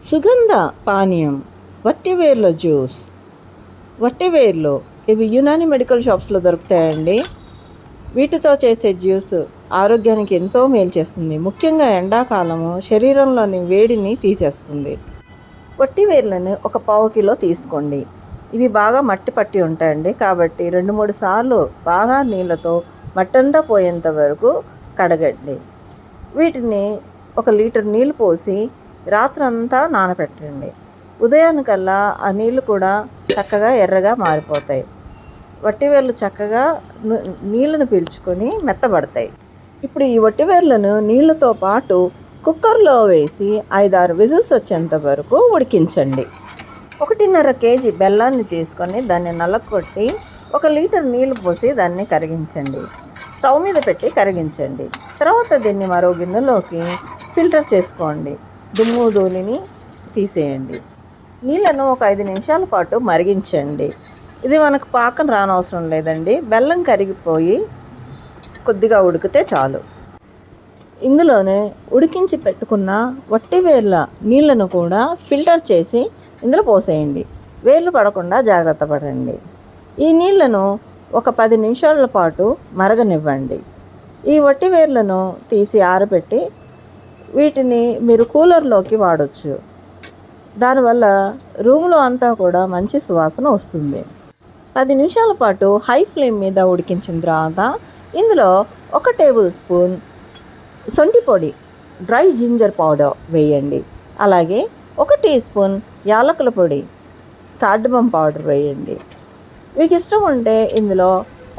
సుగంధ పానీయం వట్టివేర్ల జ్యూస్. వట్టివేర్లు ఇవి యునాని మెడికల్ షాప్స్లో దొరుకుతాయండి. వీటితో చేసే జ్యూస్ ఆరోగ్యానికి ఎంతో మేలు చేస్తుంది. ముఖ్యంగా ఎండాకాలము శరీరంలోని వేడిని తీసేస్తుంది. వట్టివేర్లను ఒక పావు కిలో తీసుకోండి. ఇవి బాగా మట్టి పట్టి ఉంటాయండి, కాబట్టి 2-3 సార్లు బాగా నీళ్ళతో మట్టంతా పోయేంత వరకు కడగండి. వీటిని 1 లీటర్ నీళ్ళు పోసి రాత్రంతా నానబెట్టండి. ఉదయానికల్లా ఆ నీళ్ళు కూడా చక్కగా ఎర్రగా మారిపోతాయి. వట్టివేర్లు చక్కగా నీళ్ళను పీల్చుకొని మెత్తబడతాయి. ఇప్పుడు ఈ వట్టివేర్లను నీళ్ళతో పాటు కుక్కర్లో వేసి 5-6 విజిల్స్ వచ్చేంత వరకు ఉడికించండి. 1.5 కేజీ బెల్లాన్ని తీసుకొని దాన్ని నలగొట్టి 1 లీటర్ నీళ్ళు పోసి దాన్ని కరిగించండి. స్టవ్ మీద పెట్టి కరిగించండి. తర్వాత దీన్ని మరో గిన్నెలోకి ఫిల్టర్ చేసుకోండి. దుమ్ము ధూళిని తీసేయండి. నీళ్ళను ఒక 5 నిమిషాల పాటు మరిగించండి. ఇది మనకు పాకం రానవసరం లేదండి. బెల్లం కరిగిపోయి కొద్దిగా ఉడికితే చాలు. ఇందులోనే ఉడికించి పెట్టుకున్న వట్టివేర్ల నీళ్ళను కూడా ఫిల్టర్ చేసి ఇందులో పోసేయండి. వేర్లు పడకుండా జాగ్రత్త పడండి. ఈ నీళ్లను ఒక 10 నిమిషాల పాటు మరగనివ్వండి. ఈ వట్టివేర్లను తీసి ఆరబెట్టి వీటిని మీరు కూలర్లోకి వాడచ్చు. దానివల్ల రూమ్లో అంతా కూడా మంచి సువాసన వస్తుంది. 10 నిమిషాల పాటు హై ఫ్లేమ్ మీద ఉడికించిన తర్వాత ఇందులో 1 టేబుల్ స్పూన్ సొంటి పొడి, డ్రై జింజర్ పౌడర్ వేయండి. అలాగే 1 టీ స్పూన్ యాలకుల పొడి, కార్డమం పౌడర్ వేయండి. మీకు ఇష్టం ఉంటే ఇందులో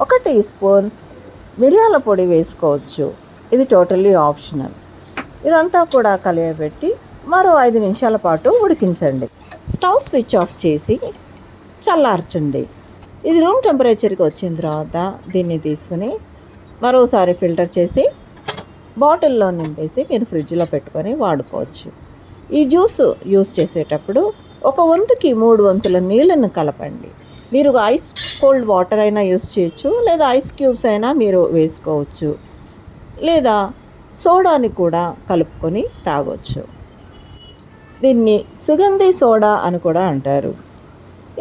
1 టీ స్పూన్ మిరియాల పొడి వేసుకోవచ్చు. ఇది టోటల్లీ ఆప్షనల్. ఇదంతా కూడా కలియబెట్టి మరో 5 నిమిషాల పాటు ఉడికించండి. స్టవ్ స్విచ్ ఆఫ్ చేసి చల్లార్చండి. ఇది రూమ్ టెంపరేచర్కి వచ్చిన తర్వాత దీన్ని తీసుకుని మరోసారి ఫిల్టర్ చేసి బాటిల్లో నింపేసి మీరు ఫ్రిడ్జ్లో పెట్టుకొని వాడుకోవచ్చు. ఈ జ్యూస్ యూస్ చేసేటప్పుడు 1 వంతుకి 3 వంతుల నీళ్ళను కలపండి. మీరు ఐస్ కోల్డ్ వాటర్ అయినా యూస్ చేయొచ్చు, లేదా ఐస్ క్యూబ్స్ అయినా మీరు వేసుకోవచ్చు, లేదా సోడాని కూడా కలుపుకొని తాగొచ్చు. దీన్ని సుగంధి సోడా అని కూడా అంటారు.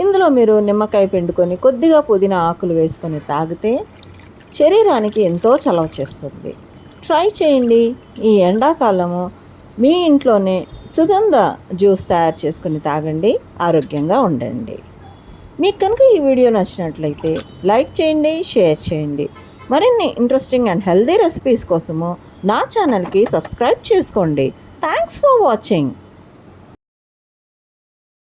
ఇందులో మీరు నిమ్మకాయ పిండుకొని కొద్దిగా పుదీనా ఆకులు వేసుకొని తాగితే శరీరానికి ఎంతో చలవ చేస్తుంది. ట్రై చేయండి. ఈ ఎండాకాలము మీ ఇంట్లోనే సుగంధ జ్యూస్ తయారు చేసుకుని తాగండి, ఆరోగ్యంగా ఉండండి. మీకు కనుక ఈ వీడియో నచ్చినట్లయితే లైక్ చేయండి, షేర్ చేయండి. మరిన్ని ఇంట్రెస్టింగ్ అండ్ హెల్దీ రెసిపీస్ కోసము నా ఛానల్కి సబ్స్క్రైబ్ చేసుకోండి. Thanks for watching.